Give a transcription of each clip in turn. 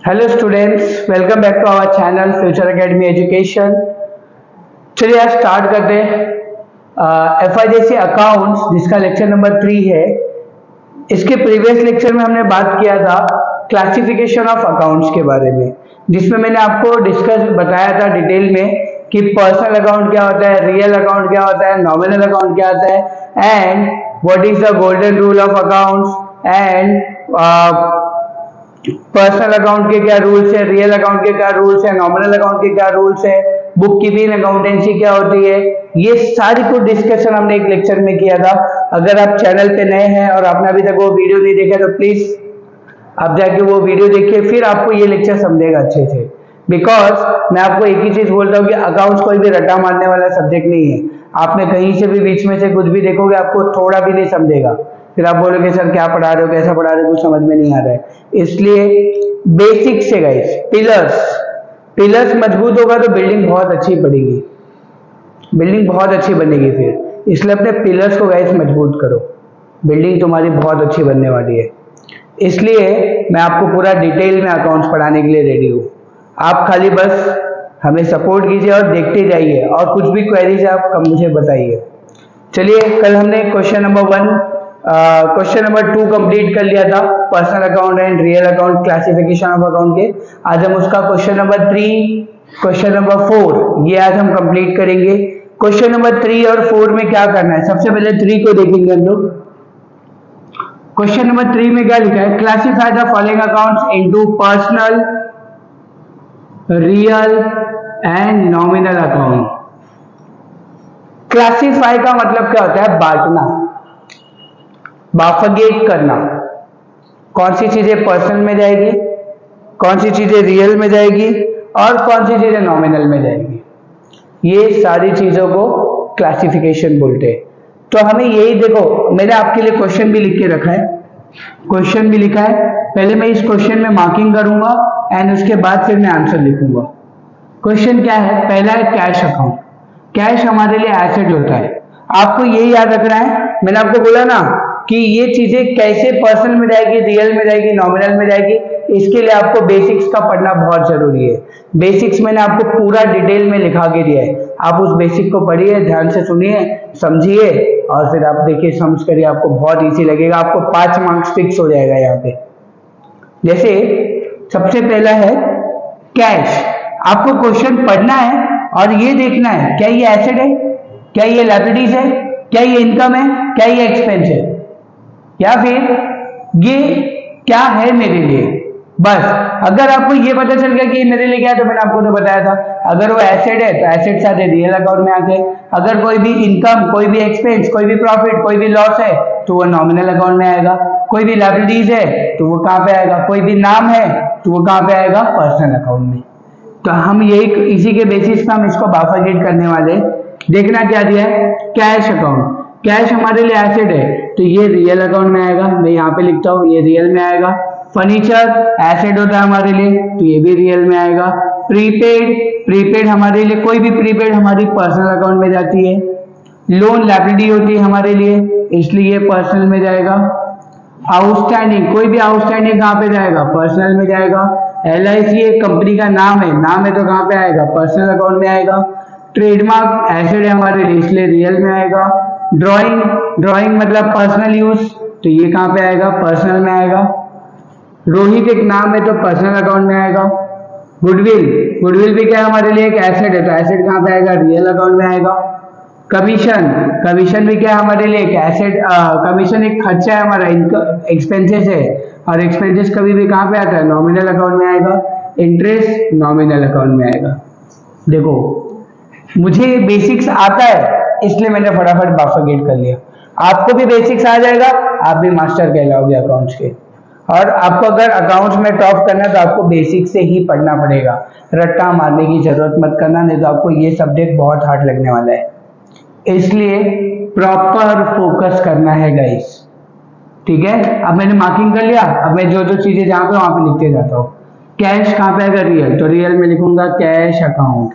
Hello students, welcome back to our channel future academy education. चलिए आज start करते हैं एफआईडीसी अकाउंट्स, जिसका लेक्चर नंबर 3 है। इसके प्रीवियस लेक्चर में हमने बात किया था क्लासिफिकेशन ऑफ अकाउंट्स के बारे में, जिसमें मैंने आपको डिस्कस बताया था डिटेल में कि पर्सनल अकाउंट क्या होता है, रियल अकाउंट क्या होता है, नॉमिनल अकाउंट क्या होता है, and what is the golden rule of accounts, and personal account के क्या रूल्स है, रियल अकाउंट के क्या रूल्स है, नॉमिनल अकाउंट के क्या रूल्स है, बुक कीपिंग अकाउंटेंसी क्या होती है। ये सारी कुछ डिस्कशन हमने एक लेक्चर में किया था। अगर आप चैनल पे नए हैं और आपने अभी तक वो वीडियो नहीं देखा तो प्लीज आप जाके वो वीडियो देखिए, फिर आपको ये लेक्चर समझेगा अच्छे से। बिकॉज मैं आपको एक ही चीज बोलता हूँ कि अकाउंट्स कोई भी रट्टा मारने वाला सब्जेक्ट नहीं है। आपने कहीं से भी बीच में से कुछ भी देखोगे आपको थोड़ा भी नहीं समझेगा, फिर आप बोलोगे सर क्या पढ़ा रहे हो, कैसा पढ़ा रहे हो, कुछ समझ में नहीं आ रहा है। इसलिए बेसिक से गाइस, पिलर्स मजबूत होगा तो बिल्डिंग बहुत अच्छी पड़ेगी, बिल्डिंग बहुत अच्छी बनेगी। फिर इसलिए अपने पिलर्स को गाइस मजबूत करो, बिल्डिंग तुम्हारी बहुत अच्छी बनने वाली है। इसलिए मैं आपको पूरा डिटेल में अकाउंट्स पढ़ाने के लिए रेडी हूँ। आप खाली बस हमें सपोर्ट कीजिए और देखते जाइए, और कुछ भी क्वेरीज आप मुझे बताइए। चलिए, कल हमने क्वेश्चन नंबर 2 कंप्लीट कर लिया था, personal account and real account classification of account के। आज हम उसका क्वेश्चन नंबर 3, क्वेश्चन नंबर 4 ये आज हम कंप्लीट करेंगे। क्वेश्चन नंबर 3 और 4 में क्या करना है, सबसे पहले 3 को देखेंगे हम लोग। क्वेश्चन नंबर 3 में क्या लिखा है, classify the following accounts into personal, real and nominal account. Classify का मतलब क्या होता है, बांटना, बाफगेट करना। कौन सी चीजें पर्सनल में जाएगी, कौन सी चीजें रियल में जाएगी और कौन सी चीजें नॉमिनल में जाएगी, ये सारी चीजों को क्लासिफिकेशन बोलते हैं। तो हमें यही देखो, मैंने आपके लिए क्वेश्चन भी लिख के रखा है, क्वेश्चन भी लिखा है। पहले मैं इस क्वेश्चन में मार्किंग करूंगा एंड उसके बाद फिर मैं आंसर लिखूंगा। क्वेश्चन क्या है, पहला है कैश अकाउंट। कैश हमारे लिए एसेट होता है, आपको यही याद रखना है। मैंने आपको बोला ना कि ये चीजें कैसे पर्सनल में जाएगी, रियल में जाएगी, नॉमिनल में जाएगी, इसके लिए आपको बेसिक्स का पढ़ना बहुत जरूरी है। बेसिक्स मैंने आपको पूरा डिटेल में लिखा के दिया है, आप उस बेसिक को पढ़िए, ध्यान से सुनिए, समझिए, और फिर आप देखिए, समझ करिए, आपको बहुत इजी लगेगा। आपको 5 मार्क्स फिक्स हो जाएगा यहाँ पे। जैसे सबसे पहला है कैश। आपको क्वेश्चन पढ़ना है और ये देखना है क्या ये एसेट है, क्या ये लायबिलिटीज है, क्या ये इनकम है, क्या ये एक्सपेंस है, या फिर ये क्या है मेरे लिए। बस अगर आपको ये पता चल गया कि ये मेरे लिए क्या है, तो मैंने आपको तो बताया था, अगर वो एसेट है तो एसेट साथ रियल अकाउंट में आते। अगर कोई भी इनकम, कोई भी एक्सपेंस, कोई भी प्रॉफिट, कोई भी लॉस है तो वो नॉमिनल अकाउंट में आएगा। कोई भी लायबिलिटीज है तो वो कहाँ पे आएगा, कोई भी नाम है तो वो कहाँ पे आएगा, पर्सनल अकाउंट में। तो हम यही इसी के बेसिस पे हम इसको बाइफरकेट करने वाले। देखना क्या दिया है, कैश अकाउंट। कैश हमारे लिए एसेट है तो ये रियल अकाउंट में आएगा, मैं यहाँ पे लिखता हूँ ये रियल में आएगा। फर्नीचर एसेट होता है हमारे लिए तो ये भी रियल में आएगा। प्रीपेड हमारे लिए, कोई भी प्रीपेड हमारी पर्सनल अकाउंट में जाती है। लोन लायबिलिटी होती है हमारे लिए, इसलिए ये पर्सनल में जाएगा। आउटस्टैंडिंग, कोई भी आउटस्टैंडिंग कहाँ पे जाएगा, पर्सनल में जाएगा। LIC एक कंपनी का नाम है तो कहाँ पे आएगा, पर्सनल अकाउंट में आएगा। ट्रेडमार्क एसेट है हमारे लिए, इसलिए रियल में आएगा। ड्राइंग मतलब पर्सनल यूज, तो ये कहाँ पे आएगा, पर्सनल में आएगा। रोहित एक नाम है तो पर्सनल अकाउंट में आएगा। गुडविल भी क्या है हमारे लिए, एक एसेट है तो एसेट कहाँ पे आएगा, रियल अकाउंट में आएगा। कमीशन भी क्या है हमारे लिए, एक एसेट, कमीशन एक खर्चा है हमारा, एक्सपेंसेस है, और एक्सपेंसेस कभी भी कहाँ पे आता है, नॉमिनल अकाउंट में आएगा। इंटरेस्ट नॉमिनल अकाउंट में आएगा। देखो मुझे बेसिक्स आता है इसलिए मैंने फटाफट बाइफरकेट कर लिया। आपको भी बेसिक्स आ जाएगा, आप भी मास्टर कहलाओगे अकाउंट्स के। और आपको अगर अकाउंट्स में टॉप करना है तो आपको बेसिक से ही पढ़ना पड़ेगा, रट्टा मारने की जरूरत मत करना, नहीं तो आपको ये सब्जेक्ट बहुत हार्ड लगने वाला है। इसलिए प्रॉपर फोकस करना है गाइस, ठीक है। अब मैंने मार्किंग कर लिया, अब मैं जो चीजें जहां पे वहां पे लिखते जाता हूँ। कैश कहाँ पे आएगा, रियल, तो रियल में लिखूंगा कैश अकाउंट।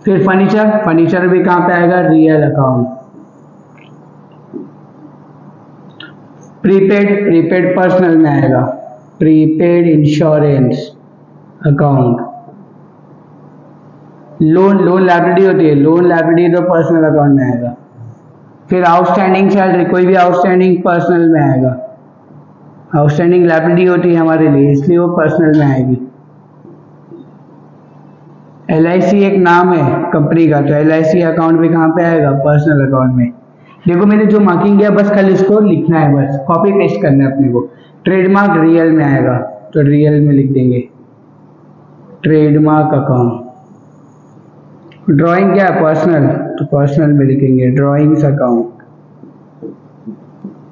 फिर फर्नीचर भी कहाँ पे आएगा, रियल अकाउंट। प्रीपेड पर्सनल में आएगा। Prepaid insurance account. Loan liability होती है, लोन लायबिलिटी तो पर्सनल अकाउंट में आएगा। फिर आउटस्टैंडिंग सैलरी, कोई भी आउटस्टैंडिंग पर्सनल में आएगा। आउटस्टैंडिंग लायबिलिटी होती है हमारे लिए, इसलिए वो पर्सनल में आएगी। LIC एक नाम है कंपनी का, तो LIC अकाउंट भी कहाँ पे आएगा? पर्सनल अकाउंट में। देखो मैंने जो मार्किंग किया बस कल इसको लिखना है, बस कॉपी पेस्ट करना है अपने को। ट्रेडमार्क रियल में आएगा, तो रियल में लिख देंगे ट्रेडमार्क अकाउंट। ड्राइंग क्या है? पर्सनल, तो पर्सनल में लिखेंगे ड्राइंग्स अकाउंट।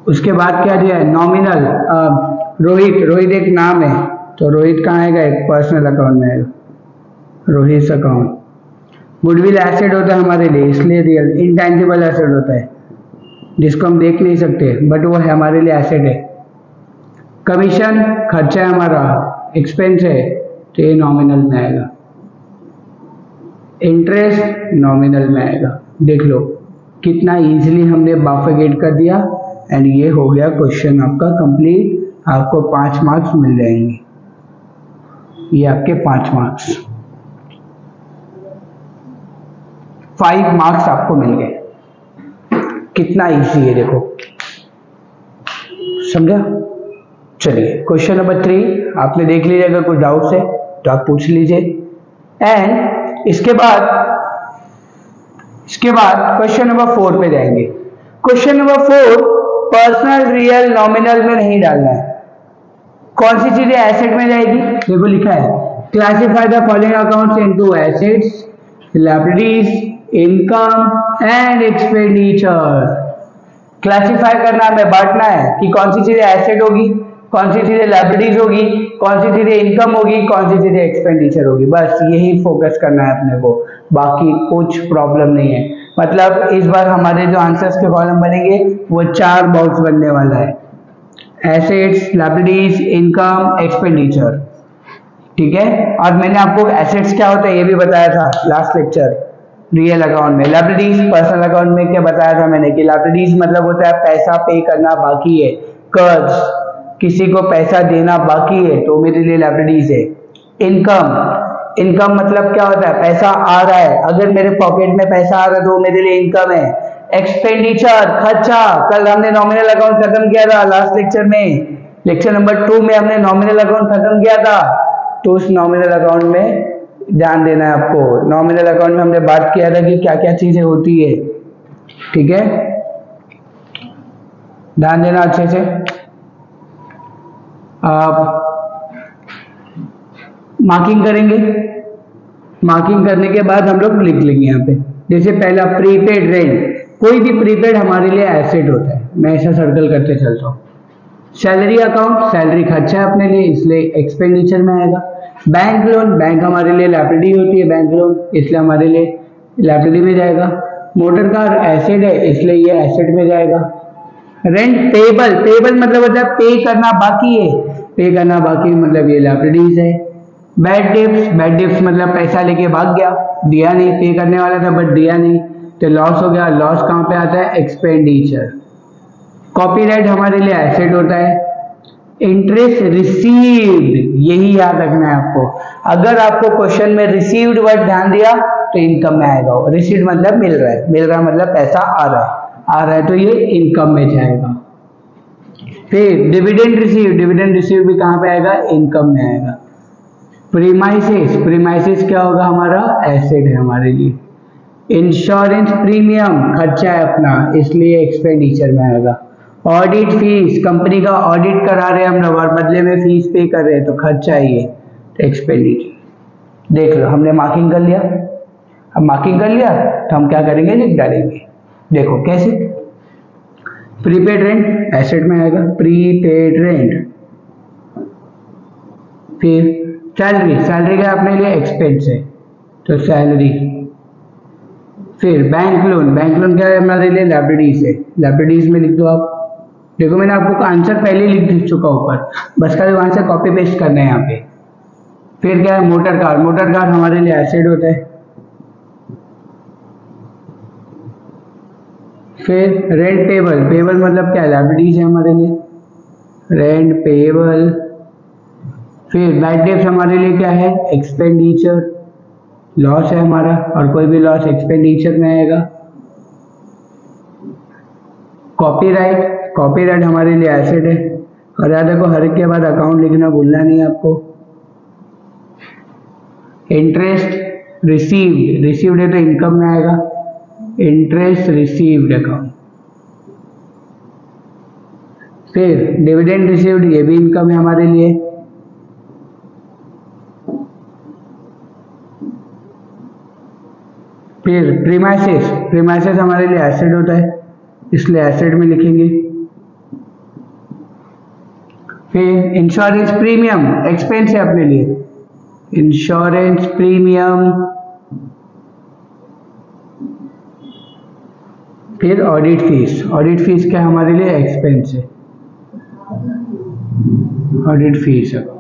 उसके बाद क्या दिया है? नॉमिनल रोहित एक नाम है, तो रोहित कहाँ आएगा? एक पर्सनल अकाउंट में आएगा, रोहित अकाउंट। गुडविल एसेट होता है हमारे लिए, इसलिए रियल। इंटेंजिबल एसेट होता है जिसको हम देख नहीं सकते, बट वो है हमारे लिए एसेट है। कमीशन खर्चा है हमारा, एक्सपेंस है, तो ये नॉमिनल में आएगा। इंटरेस्ट नॉमिनल में आएगा। देख लो कितना इजीली हमने बाफेगेट कर दिया, एंड ये हो गया क्वेश्चन आपका कंप्लीट। आपको 5 मार्क्स मिल जाएंगे, ये आपके 5 मार्क्स, 5 मार्क्स आपको मिल गए। कितना इजी है देखो, समझा? चलिए क्वेश्चन नंबर 3 आपने देख लीजिए, अगर कोई डाउट्स है तो आप पूछ लीजिए। एंड इसके बाद क्वेश्चन नंबर 4 पे जाएंगे। Question number 4 personal real nominal में नहीं डालना है। कौन सी चीजें एसेट में जाएगी? देखो लिखा है classify the following accounts into assets, liabilities, income and expenditure. Classify करना हमें, बांटना है कि कौन सी चीजें एसेट होगी, कौन सी चीजें लायबिलिटीज होगी, कौन सी चीजें इनकम होगी, कौन सी चीजें एक्सपेंडिचर होगी। बस यही फोकस करना है अपने को, बाकी कुछ प्रॉब्लम नहीं है। मतलब इस बार हमारे जो आंसर्स के कॉलम बनेंगे वो 4 बॉक्स बनने वाला है, एसेट्स, लायबिलिटीज, इनकम, एक्सपेंडिचर। ठीक है, और मैंने आपको एसेट्स क्या होता है ये भी बताया था लास्ट लेक्चर रियल अकाउंट में। लायबिलिटीज पर्सनल अकाउंट में क्या बताया था मैंने कि लायबिलिटीज मतलब होता है पैसा पे करना बाकी है, कर्ज, किसी को पैसा देना बाकी है तो मेरे लिए लायबिलिटीज है। इनकम मतलब क्या होता है? पैसा आ रहा है, अगर मेरे पॉकेट में पैसा आ रहा है तो मेरे लिए इनकम है। एक्सपेंडिचर खर्चा, कल हमने नॉमिनल अकाउंट खत्म किया था लास्ट लेक्चर में, लेक्चर नंबर 2 में हमने नॉमिनल अकाउंट खत्म किया था, तो उस नॉमिनल अकाउंट में ध्यान देना है आपको। नॉमिनल अकाउंट में हमने बात किया था कि क्या क्या चीजें होती है, ठीक है, ध्यान देना अच्छे से। आप मार्किंग करेंगे, मार्किंग करने के बाद हम लोग लिख लेंगे यहाँ पे। जैसे पहला प्रीपेड रेंट, कोई भी प्रीपेड हमारे लिए एसेट होता है, मैं ऐसा सर्कल करते चलता हूँ। सैलरी अकाउंट, सैलरी खर्चा है अपने लिए, इसलिए एक्सपेंडिचर में आएगा। बैंक लोन, बैंक हमारे लिए लायबिलिटी होती है, बैंक लोन इसलिए हमारे लिए लायबिलिटी में जाएगा। मोटर कार एसेट है, इसलिए ये एसेट में जाएगा। रेंट पेबल मतलब होता है पे करना बाकी है, पे करना बाकी मतलब ये लायबिलिटीज है। बैड डिप्स मतलब पैसा लेके भाग गया, दिया नहीं, पे करने वाला था बट दिया नहीं, तो लॉस हो गया। लॉस कहाँ पे आता है? एक्सपेंडिचर। कॉपीराइट हमारे लिए एसेट होता है। इंटरेस्ट रिसीव्ड, यही याद रखना है आपको। अगर आपको क्वेश्चन में रिसीव्ड वर्ड ध्यान दिया तो इनकम में आएगा। रिसीव्ड मतलब मिल रहा है मतलब पैसा आ रहा है, तो ये इनकम में जाएगा। फिर डिविडेंड रिसीव भी कहाँ पे आएगा? इनकम में आएगा। प्रीमाइसिस क्या होगा? हमारा एसेट है हमारे लिए। इंश्योरेंस प्रीमियम खर्चा है अपना, इसलिए एक्सपेंडिचर में आएगा। ऑडिट फीस, कंपनी का ऑडिट करा रहे हैं हम लोग और बदले में फीस पे कर रहे हैं, तो खर्चा है ये, तो एक्सपेंडिचर। देख लो हमने मार्किंग कर लिया। अब मार्किंग कर लिया तो हम क्या करेंगे? लिख डालेंगे। देखो कैसे? प्रीपेड रेंट एसेट में आएगा, प्रीपेड रेंट। फिर सैलरी का अपने लिए एक्सपेंस है, तो सैलरी। फिर बैंक लोन क्या है हमारे लिए? लायबिलिटीज है, लायबिलिटीज में लिख दो आप। देखो मैंने आपको आंसर पहले लिख चुका ऊपर, बस खाली वहां से कॉपी पेस्ट करना है यहाँ पे। फिर क्या है? मोटर कार हमारे लिए एसेट होता है। फिर रेंट पेबल मतलब क्या? लायबिलिटीज है हमारे लिए। रेंट पेबल फिर बैड डेब्ट हमारे लिए क्या है, एक्सपेंडिचर, लॉस है हमारा, और कोई भी लॉस एक्सपेंडिचर में आएगा। कॉपीराइट, कॉपीराइट हमारे लिए एसेट है, और याद रखो हर एक के बाद अकाउंट लिखना भूलना नहीं है आपको। इंटरेस्ट रिसीव्ड, रिसीव्ड है तो इनकम में आएगा, इंटरेस्ट रिसीव्ड अकाउंट। फिर डिविडेंड रिसीव्ड, ये भी इनकम है हमारे लिए। फिर प्रीमाइसेस, प्रीमाइसेस हमारे लिए एसेट होता है, इसलिए एसेट में लिखेंगे। फिर इंश्योरेंस प्रीमियम, एक्सपेंस है अपने लिए, इंश्योरेंस प्रीमियम। फिर ऑडिट फीस, ऑडिट फीस क्या हमारे लिए, एक्सपेंस है, ऑडिट फीस है।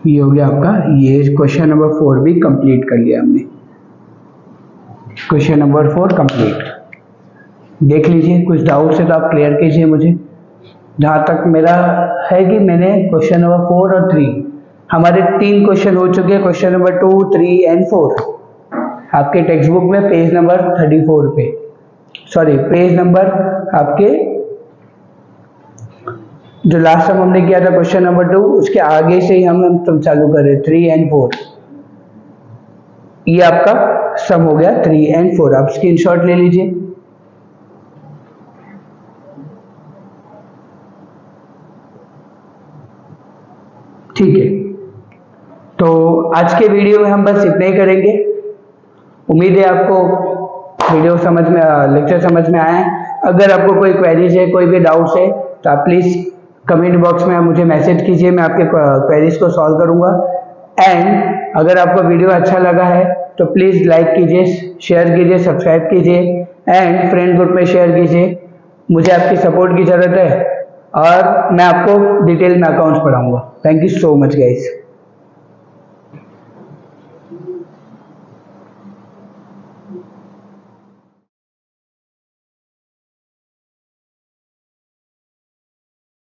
ये हो गया आपका, ये क्वेश्चन नंबर 4 भी कंप्लीट कर लिया हमने। Question number 4 complete. देख लीजिए, कुछ डाउट है तो आप क्लियर कीजिए मुझे। जहाँ तक मेरा है कि मैंने क्वेश्चन नंबर 4 और 3 हमारे 3 क्वेश्चन हो चुके हैं, क्वेश्चन नंबर 2, 3 एंड 4 आपके टेक्स्ट बुक में पेज नंबर 34 पे, सॉरी पेज नंबर आपके जो लास्ट टाइम हमने किया था क्वेश्चन नंबर 2 उसके आगे से ही हम चालू कर रहे 3 एंड 4। ये आपका सम हो गया 3 एंड 4। आप स्क्रीनशॉट ले लीजिए। ठीक है, तो आज के वीडियो में हम बस इतना ही करेंगे। उम्मीद है आपको वीडियो समझ में, लेक्चर समझ में आया है। अगर आपको कोई क्वेरीज है, कोई भी डाउट्स है तो आप प्लीज़ कमेंट बॉक्स में मुझे मैसेज कीजिए, मैं आपके क्वेरीज को सॉल्व करूंगा। एंड अगर आपको वीडियो अच्छा लगा है तो प्लीज़ लाइक कीजिए, शेयर कीजिए, सब्सक्राइब कीजिए एंड फ्रेंड ग्रुप में शेयर कीजिए। मुझे आपकी सपोर्ट की ज़रूरत है और मैं आपको डिटेल में अकाउंट्स पढ़ाऊंगा। Thank you so much guys.